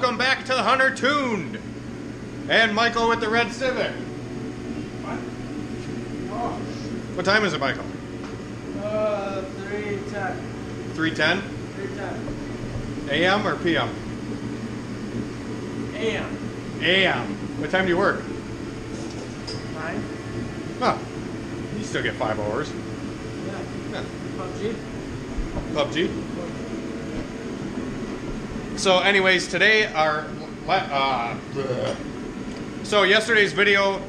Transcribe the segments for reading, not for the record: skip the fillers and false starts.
welcome back to HunterTuned. And Michael with the red Civic. What? Oh. What time is it, Michael? 3:10. 3:10? 3:10. AM or PM? AM. AM. What time do you work? 9. Huh. You still get 5 hours. Yeah. Yeah. PUBG. PUBG. So anyways, today so yesterday's video,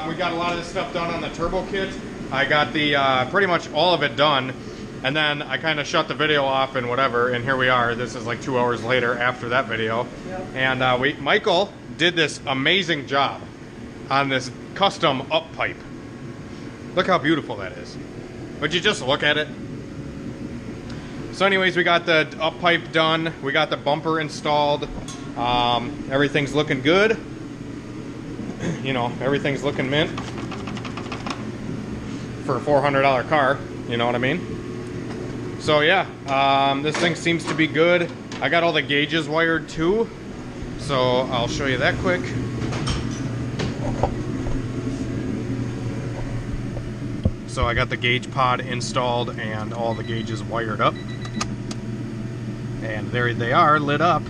we got a lot of this stuff done on the turbo kit. I got the pretty much all of it done, and then I kind of shut the video off and whatever, and here we are. This is like 2 hours later after that video. Yep. And Michael did this amazing job on this custom up pipe. Look how beautiful that is. Would you just look at it? So anyways, we got the up pipe done. We got the bumper installed. Everything's looking good. You know, everything's looking mint for a $400 car. You know what I mean? So yeah, this thing seems to be good. I got all the gauges wired too. So I'll show you that quick. So I got the gauge pod installed and all the gauges wired up. And there they are, lit up.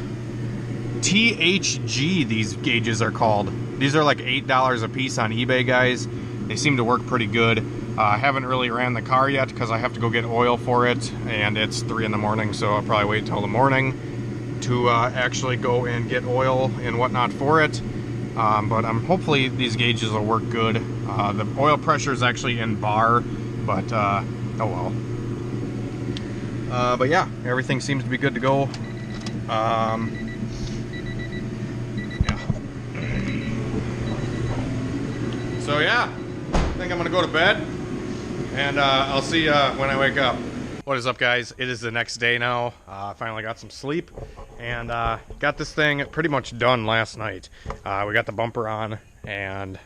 THG, these gauges are called. These are like $8 a piece on eBay, guys. They seem to work pretty good. I haven't really ran the car yet because I have to go get oil for it, and it's 3 in the morning, so I'll probably wait till the morning to actually go and get oil and whatnot for it. But hopefully these gauges will work good. The oil pressure is actually in bar, but oh well. But yeah, everything seems to be good to go. Yeah. So yeah, I think I'm gonna go to bed, and I'll see you when I wake up. What is up, guys? It is the next day now. I finally got some sleep, and got this thing pretty much done last night. We got the bumper on, and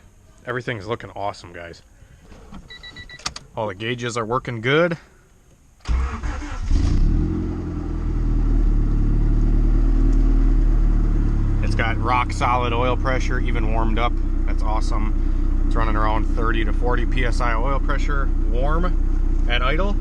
everything's looking awesome, guys. All the gauges are working good. It's got rock solid oil pressure, even warmed up. That's awesome. It's running around 30 to 40 psi oil pressure, warm at idle.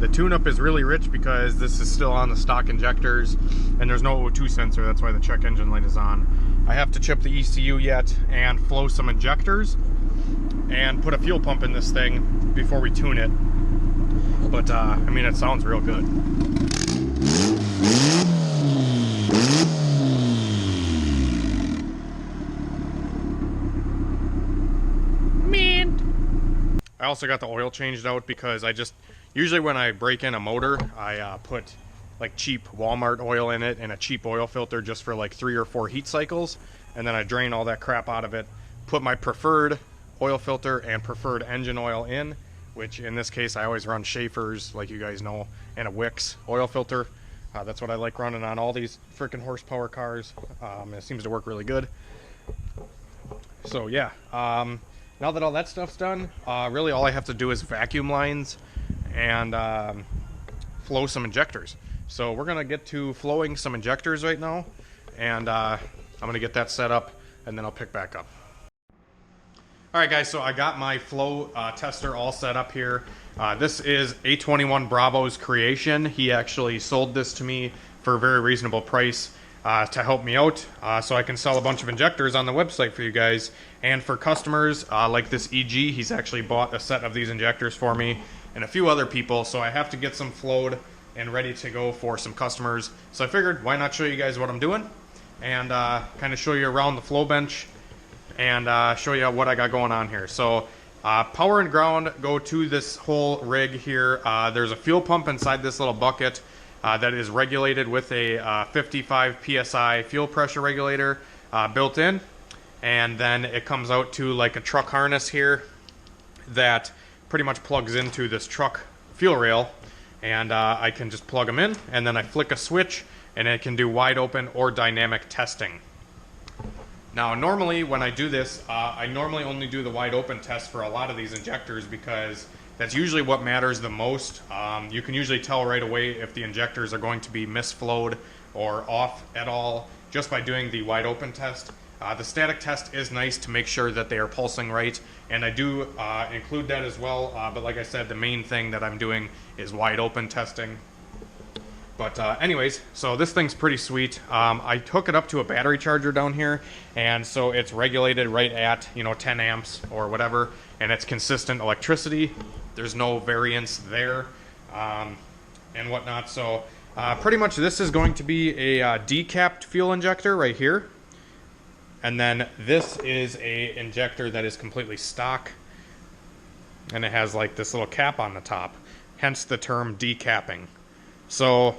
The tune-up is really rich because this is still on the stock injectors, and there's no O2 sensor. That's why the check engine light is on. I have to chip the ECU yet and flow some injectors and put a fuel pump in this thing before we tune it. But I mean, it sounds real good. I also got the oil changed out because usually when I break in a motor, I put like cheap Walmart oil in it and a cheap oil filter just for like 3 or 4 heat cycles, and then I drain all that crap out of it, put my preferred oil filter and preferred engine oil in, which in this case I always run Schaefer's, like you guys know, and a Wix oil filter. That's what I like running on all these freaking horsepower cars. It seems to work really good. So yeah, now that all that stuff's done, really all I have to do is vacuum lines and flow some injectors. So we're gonna get to flowing some injectors right now, and I'm gonna get that set up, and then I'll pick back up. Alright guys, so I got my flow tester all set up here. This is A21 Bravo's creation. He actually sold this to me for a very reasonable price to help me out, so I can sell a bunch of injectors on the website for you guys. And for customers like this EG, he's actually bought a set of these injectors for me and a few other people, so I have to get some flowed and ready to go for some customers. So I figured, why not show you guys what I'm doing and kind of show you around the flow bench and show you what I got going on here. So power and ground go to this whole rig here. There's a fuel pump inside this little bucket that is regulated with a 55 psi fuel pressure regulator built in, and then it comes out to like a truck harness here that pretty much plugs into this truck fuel rail, and I can just plug them in, and then I flick a switch and it can do wide open or dynamic testing. Now normally when I do this, I normally only do the wide open test for a lot of these injectors because That's usually what matters the most. You can usually tell right away if the injectors are going to be misflowed or off at all just by doing the wide open test. The static test is nice to make sure that they are pulsing right, and I do include that as well, but like I said, the main thing that I'm doing is wide open testing. But anyways, so this thing's pretty sweet. I hook it up to a battery charger down here, and so it's regulated right at 10 amps or whatever, and it's consistent electricity. There's no variance there and whatnot. So pretty much this is going to be a decapped fuel injector right here. And then this is a injector that is completely stock, and it has like this little cap on the top, hence the term decapping. So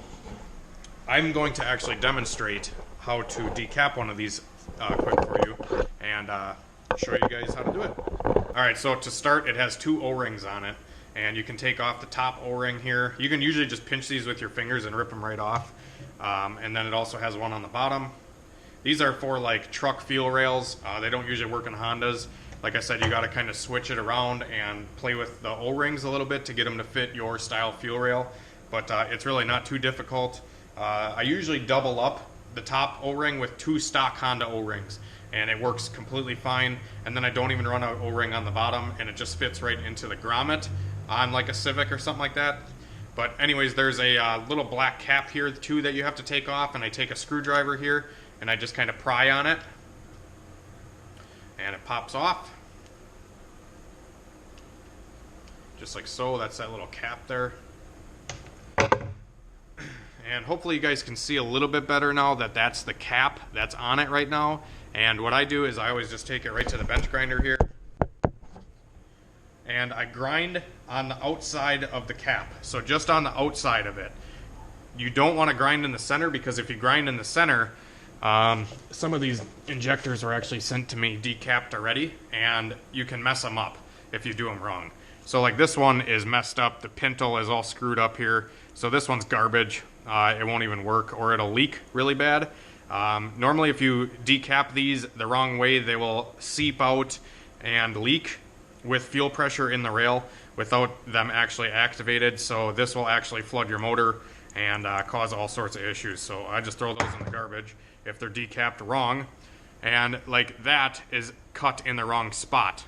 I'm going to actually demonstrate how to decap one of these quick for you, and show you guys how to do it. Alright, so to start, it has 2 O-rings on it, and you can take off the top O-ring here. You can usually just pinch these with your fingers and rip them right off, and then it also has one on the bottom. These are for like truck fuel rails. They don't usually work in Hondas. Like I said, you got to kind of switch it around and play with the O-rings a little bit to get them to fit your style fuel rail. But it's really not too difficult. I usually double up the top O-ring with 2 stock Honda O-rings, and it works completely fine. And then I don't even run an O-ring on the bottom, and it just fits right into the grommet on like a Civic or something like that. But anyways, there's a little black cap here too that you have to take off, and I take a screwdriver here and I just kind of pry on it, and it pops off. Just like so. That's that little cap there. And hopefully you guys can see a little bit better now that that's the cap that's on it right now. And what I do is I always just take it right to the bench grinder here, and I grind on the outside of the cap. So just on the outside of it. You don't want to grind in the center, because if you grind in the center, some of these injectors are actually sent to me decapped already, and you can mess them up if you do them wrong. So like this one is messed up. The pintle is all screwed up here. So this one's garbage. It won't even work, or it'll leak really bad. Normally if you decap these the wrong way, they will seep out and leak with fuel pressure in the rail without them actually activated. So this will actually flood your motor and cause all sorts of issues. So I just throw those in the garbage if they're decapped wrong. And like that is cut in the wrong spot.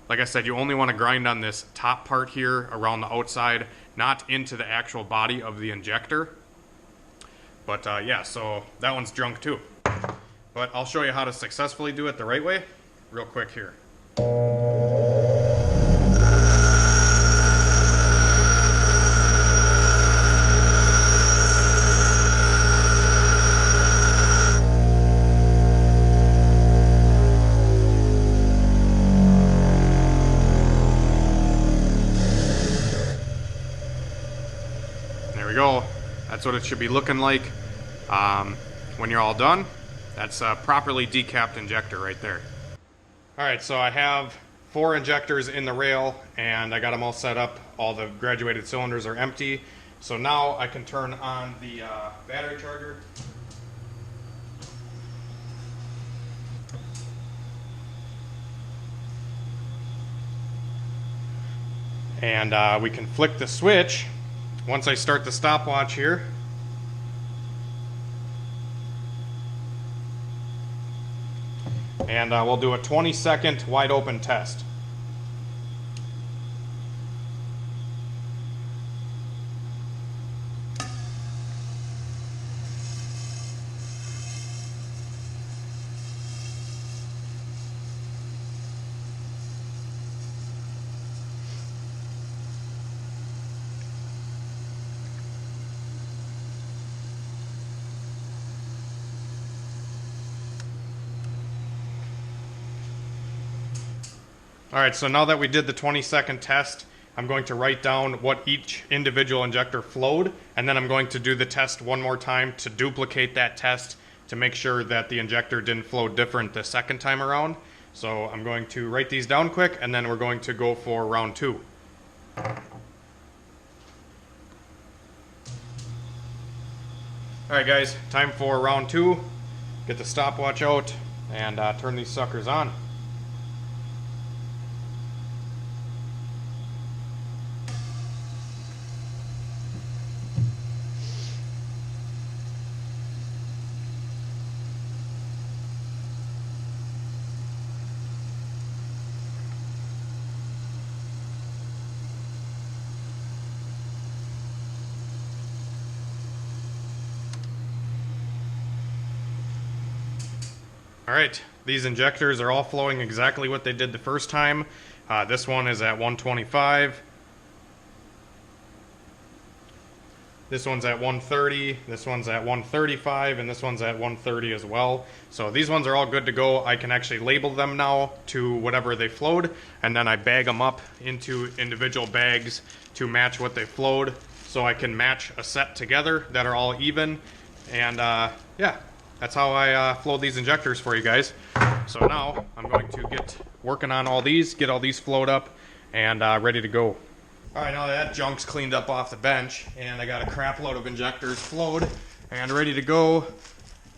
Like I said, you only want to grind on this top part here around the outside, not into the actual body of the injector. But yeah, so that one's junk too. But I'll show you how to successfully do it the right way real quick here. There we go. That's what it should be looking like when you're all done. That's a properly decapped injector right there. Alright, so I have 4 injectors in the rail, and I got them all set up. All the graduated cylinders are empty. So now I can turn on the battery charger. And we can flick the switch once I start the stopwatch here. And we'll do a 20-second wide open test. Alright, so now that we did the 20-second test, I'm going to write down what each individual injector flowed, and then I'm going to do the test one more time to duplicate that test to make sure that the injector didn't flow different the second time around. So I'm going to write these down quick, and then we're going to go for round 2. Alright guys, time for round 2. Get the stopwatch out and turn these suckers on. Alright, these injectors are all flowing exactly what they did the first time. This one is at 125. This one's at 130, this one's at 135, and this one's at 130 as well. So these ones are all good to go. I can actually label them now to whatever they flowed, and then I bag them up into individual bags to match what they flowed, so I can match a set together that are all even. And yeah, that's how I flowed these injectors for you guys. So now I'm going to get working on all these, get all these flowed up, and ready to go. Alright, now that junk's cleaned up off the bench, and I got a crap load of injectors flowed and ready to go.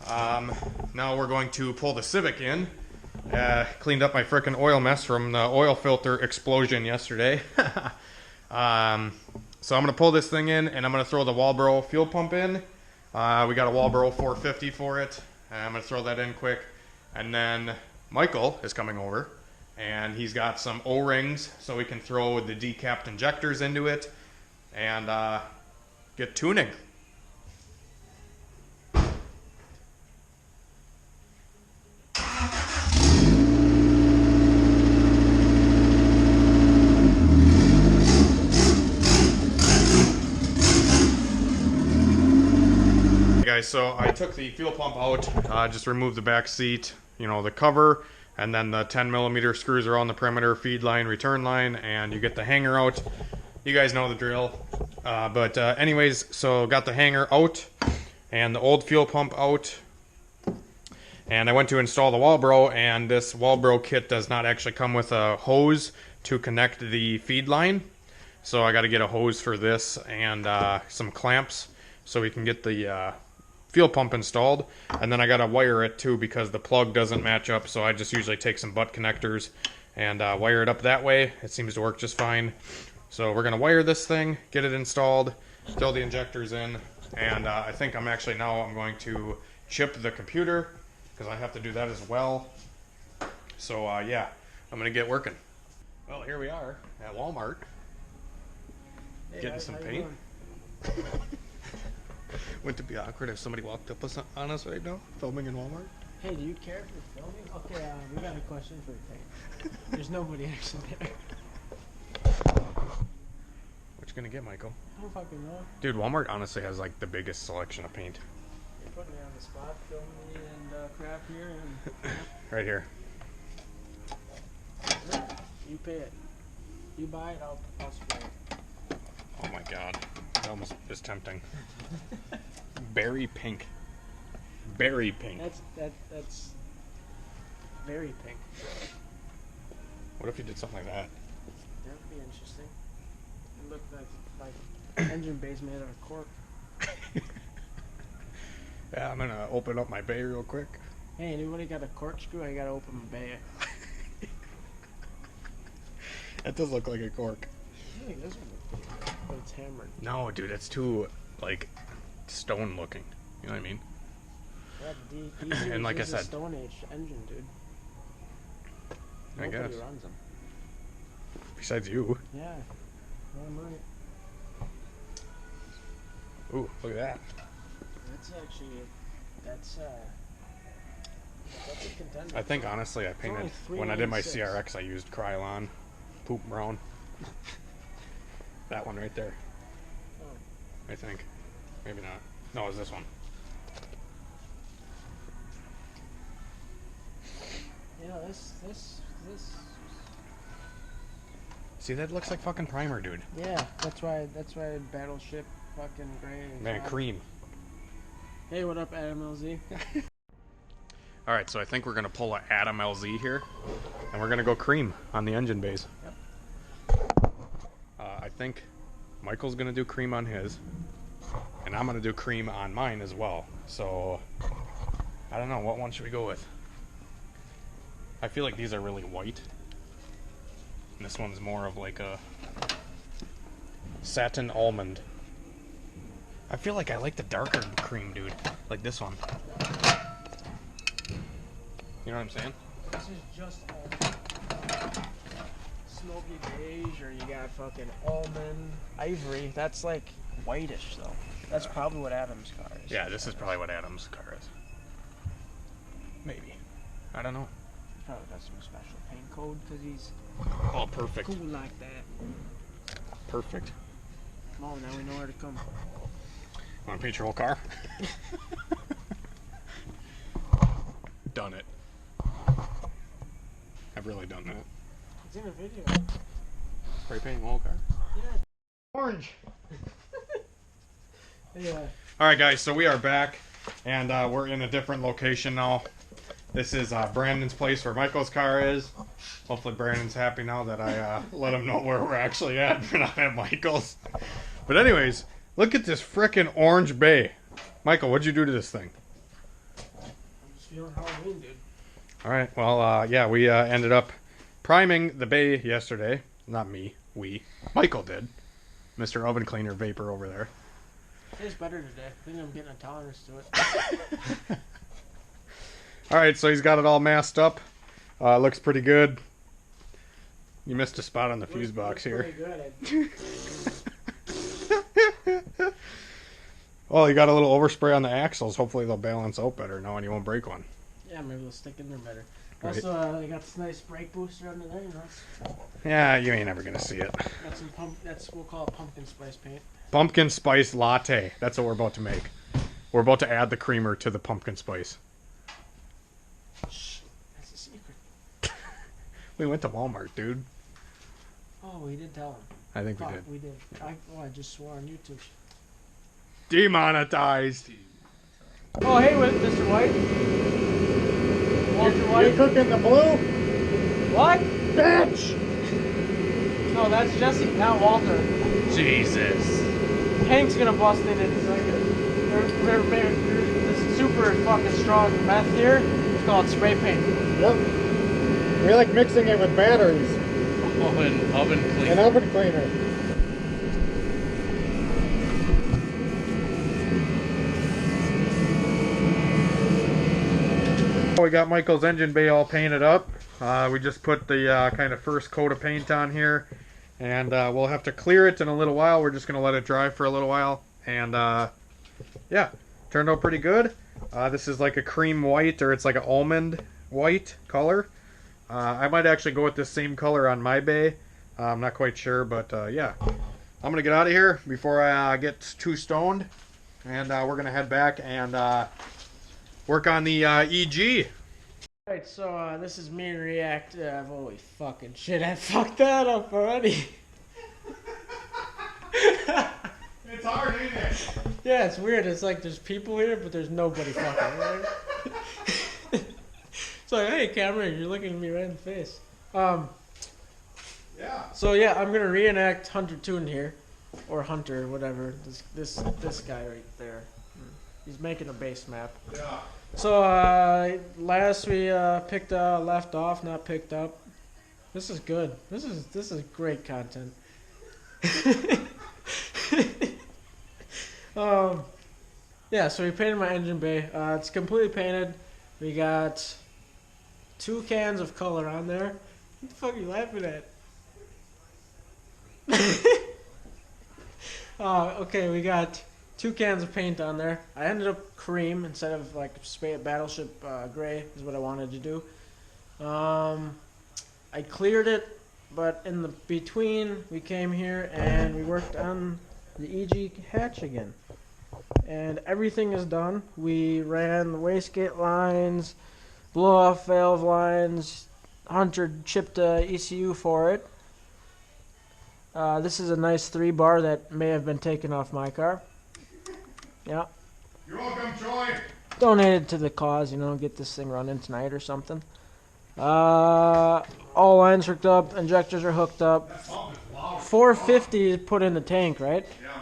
Now we're going to pull the Civic in. Cleaned up my frickin' oil mess from the oil filter explosion yesterday. So I'm going to pull this thing in, and I'm going to throw the Walbro fuel pump in. We got a Walbro 450 for it. I'm going to throw that in quick. And then Michael is coming over. And he's got some O-rings so we can throw the decapped injectors into it and get tuning. Hey guys, so I took the fuel pump out, just removed the back seat, you know, the cover. And then the 10mm screws are on the perimeter, feed line, return line, and you get the hanger out. You guys know the drill. But anyways, so got the hanger out and the old fuel pump out. And I went to install the Walbro, and this Walbro kit does not actually come with a hose to connect the feed line. So I got to get a hose for this and some clamps so we can get the fuel pump installed, and then I gotta wire it too because the plug doesn't match up, so I just usually take some butt connectors and wire it up that way. It seems to work just fine. So we're gonna wire this thing, get it installed, throw the injectors in, and I think I'm going to chip the computer because I have to do that as well. So yeah, I'm gonna get working. Well, here we are at Walmart, getting some paint. Wouldn't it be awkward if somebody walked up on us right now, filming in Walmart? Hey, do you care if you're filming? Okay, we got a question for you. There's nobody actually there. What you gonna get, Michael? I don't fucking know. Dude, Walmart honestly has like the biggest selection of paint. You're putting me on the spot, filming me and crap here, and Right here. you pay it. You buy it, I'll spray it. Oh my god, that almost is tempting. Berry pink. Berry pink. That's very pink. What if you did something like that? That would be interesting. It looked like engine bays made out of cork. Yeah, I'm gonna open up my bay real quick. Hey, anybody got a corkscrew? I gotta open my bay. That does look like a cork. I think this one looks pretty good, but it's hammered. No, dude, it's too like stone looking. You know what I mean? Yeah, the And like I is said, a Stone Age engine, dude. I Nobody guess. runs them. Besides you. Yeah. One right. Ooh, look at that. That's actually that's a contender. I think honestly, I painted only when I did my $3.96. CRX. I used Krylon, poop brown. That one right there. Oh. I think. Maybe not. No, it was this one. Yeah, this. See, that looks like fucking primer, dude. Yeah, that's why Battleship fucking gray. Man, cream. Hey, what up, Adam LZ? All right, so I think we're gonna pull a Adam LZ here, and we're gonna go cream on the engine bays. Yep. I think Michael's gonna do cream on his, and I'm gonna do cream on mine as well. So I don't know, what one should we go with? I feel like these are really white, and this one's more of like a satin almond. I feel like I like the darker cream, dude. Like this one. You know what I'm saying? This is just smoky beige, or you got fucking almond, ivory. That's like whitish though. That's probably what Adam's car is. Yeah, this is probably what Adam's car is. Maybe. I don't know. Probably got some special paint code because he's Oh, perfect. cool like that. Perfect. Come on, now we know where to come. Want to paint your whole car? Done it. I've really done that. It's in a video. Spray painting the whole car? Yeah. Orange. Yeah. Alright guys, so we are back and we're in a different location now. This is Brandon's place where Michael's car is. Hopefully Brandon's happy now that I let him know where we're actually at. We're not at Michael's. But anyways, look at this frickin' orange bay. Michael, what'd you do to this thing? I'm just feeling Halloween, dude. Alright, well, yeah, we ended up priming the bay yesterday. Not me, we. Michael did. Mr. Oven Cleaner Vapor over there. Tastes better today. I think I'm getting a tolerance to it. Alright, so he's got it all masked up. Looks pretty good. You missed a spot on the fuse box here. Pretty good. Well, you got a little overspray on the axles. Hopefully they'll balance out better now and you won't break one. Yeah, maybe they'll stick in there better. Right. Also, they got this nice brake booster under there, you know. Yeah, you ain't ever gonna see it. Got some that's we'll call it pumpkin spice paint. Pumpkin spice latte. That's what we're about to make. We're about to add the creamer to the pumpkin spice. Shh, that's a secret. We went to Walmart, dude. Oh, we did tell him. I think Fuck, we did. we did. I just swore on YouTube. Demonetized. Oh, hey, Mr. White. Walter White. You cooking the blue? What? Bitch! No, that's Jesse, not Walter. Jesus. Hank's gonna bust in it. It's like this super fucking strong meth here. It's called spray paint. Yep. We like mixing it with batteries Oven cleaner. and oven cleaner. We got Michael's engine bay all painted up. We just put the kind of first coat of paint on here. And we'll have to clear it in a little while. We're just going to let it dry for a little while. And yeah, turned out pretty good. This is like a cream white, or it's like an almond white color. I might actually go with this same color on my bay. I'm not quite sure, but yeah. I'm going to get out of here before I get too stoned. And we're going to head back and work on the EG. Alright, so this is me and React. Holy fucking shit, I fucked that up already. It's hard, ain't it? Yeah, it's weird. It's like there's people here, but there's nobody fucking, right? It's like, hey, camera, you're looking at me right in the face. Yeah. So yeah, I'm gonna reenact HunterTuned here, or Hunter, whatever. This guy right there. He's making a base map. Yeah. So last we left off, not picked up. This is good. This is great content. Yeah, so we painted my engine bay. It's completely painted. We got 2 cans of color on there. What the fuck are you laughing at? Okay, we got 2 cans of paint on there. I ended up cream instead of like battleship gray is what I wanted to do. I cleared it, but in the between we came here and we worked on the EG hatch again. And everything is done. We ran the wastegate lines, blow off valve lines. Hunter chipped a ECU for it. This is a nice 3-bar that may have been taken off my car. Yeah. You're welcome, Troy. Donated to the cause, you know, get this thing running tonight or something. All lines hooked up, injectors are hooked up. That pump is loud. 450 put in the tank, right? Yeah,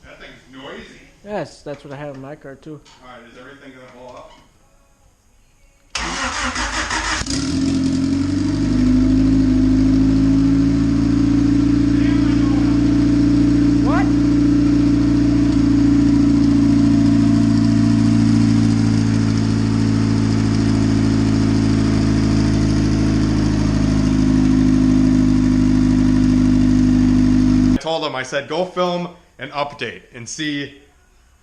that thing's noisy. Yes, that's what I have in my car too. Alright, is everything gonna blow up? What? I told him, I said, go film an update and see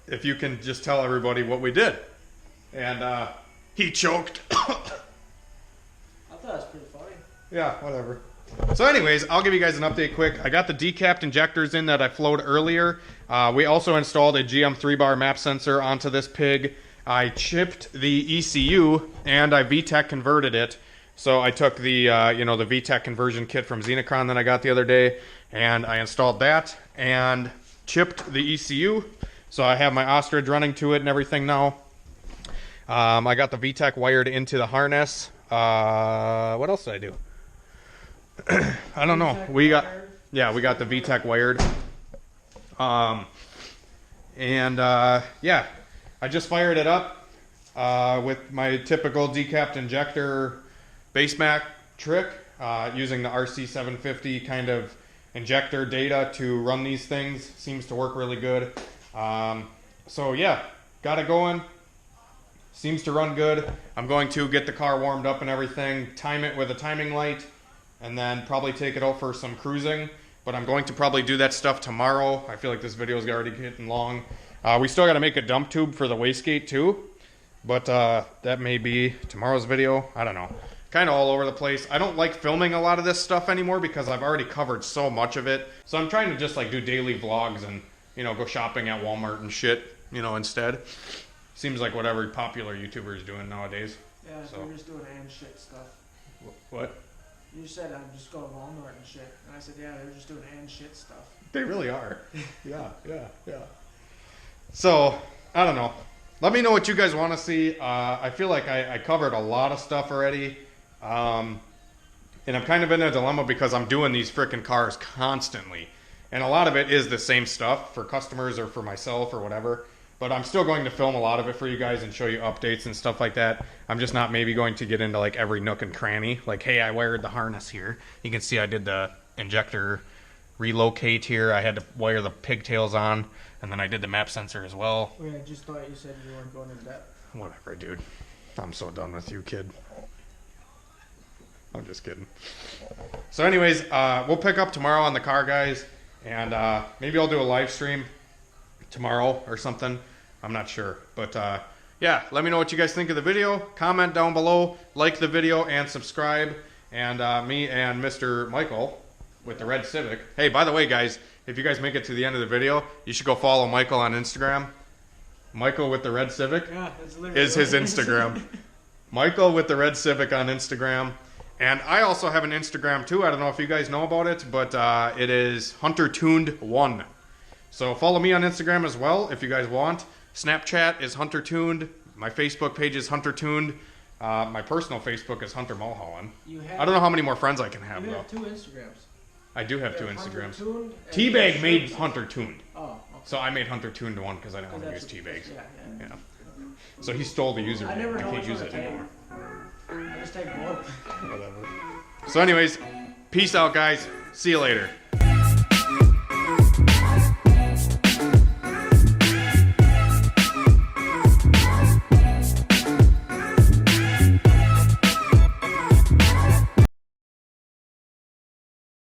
if you can just tell everybody what we did. And he choked. I thought it was pretty funny. Yeah, whatever. So anyways, I'll give you guys an update quick. I got the decapped injectors in that I flowed earlier. We also installed a GM 3-bar map sensor onto this pig. I chipped the ECU and I VTEC converted it. So I took the the VTEC conversion kit from Xenocron that I got the other day, and I installed that and chipped the ECU. So I have my ostrich running to it and everything now. I got the VTEC wired into the harness. What else did I do? I don't know. We got the VTEC wired. Yeah, I just fired it up with my typical decapped injector base mac trick, using the RC750 kind of injector data to run these things. Seems to work really good. So yeah, got it going. Seems to run good. I'm going to get the car warmed up and everything, time it with a timing light, and then probably take it out for some cruising. But I'm going to probably do that stuff tomorrow. I feel like this video is already getting long. We still got to make a dump tube for the wastegate too, but that may be tomorrow's video. I don't know. Kind of all over the place. I don't like filming a lot of this stuff anymore because I've already covered so much of it. So I'm trying to just like do daily vlogs and go shopping at Walmart and shit, instead. Seems like what every popular YouTuber is doing nowadays. Yeah, so. we're just doing and shit stuff. What? You said I'm just going to Walmart and shit. And I said, yeah, they're just doing and shit stuff. They really are. Yeah. So, I don't know. Let me know what you guys want to see. I feel like I covered a lot of stuff already. And I'm kind of in a dilemma because I'm doing these frickin' cars constantly. And a lot of it is the same stuff for customers or for myself or whatever. But I'm still going to film a lot of it for you guys and show you updates and stuff like that. I'm just not maybe going to get into like every nook and cranny. Like, hey, I wired the harness here. You can see I did the injector relocate here. I had to wire the pigtails on. And then I did the map sensor as well. Yeah, I just thought you said you weren't going into depth. Whatever, dude. I'm so done with you, kid. I'm just kidding. So anyways, we'll pick up tomorrow on the car, guys. And maybe I'll do a live stream tomorrow or something. I'm not sure. But yeah, let me know what you guys think of the video. Comment down below. Like the video and subscribe. And me and Mr. Michael with the red Civic. Hey, by the way, guys, if you guys make it to the end of the video, you should go follow Michael on Instagram. Michael with the red Civic is his Instagram. Michael with the red Civic on Instagram. And I also have an Instagram too. I don't know if you guys know about it, but it is HunterTuned1. So follow me on Instagram as well if you guys want. Snapchat is HunterTuned. My Facebook page is HunterTuned. My personal Facebook is Hunter Mulholland. I don't know how many more friends I can have, you though. have 2 Instagrams. I do have 2 Instagrams. HunterTuned and Teabag made HunterTuned. Oh, okay. So I made HunterTuned1 because I didn't want to use Teabags. Yeah. So he stole the username. I never know can't which use one it to take. anymore. I just take both. Whatever. So anyways, peace out, guys. See you later.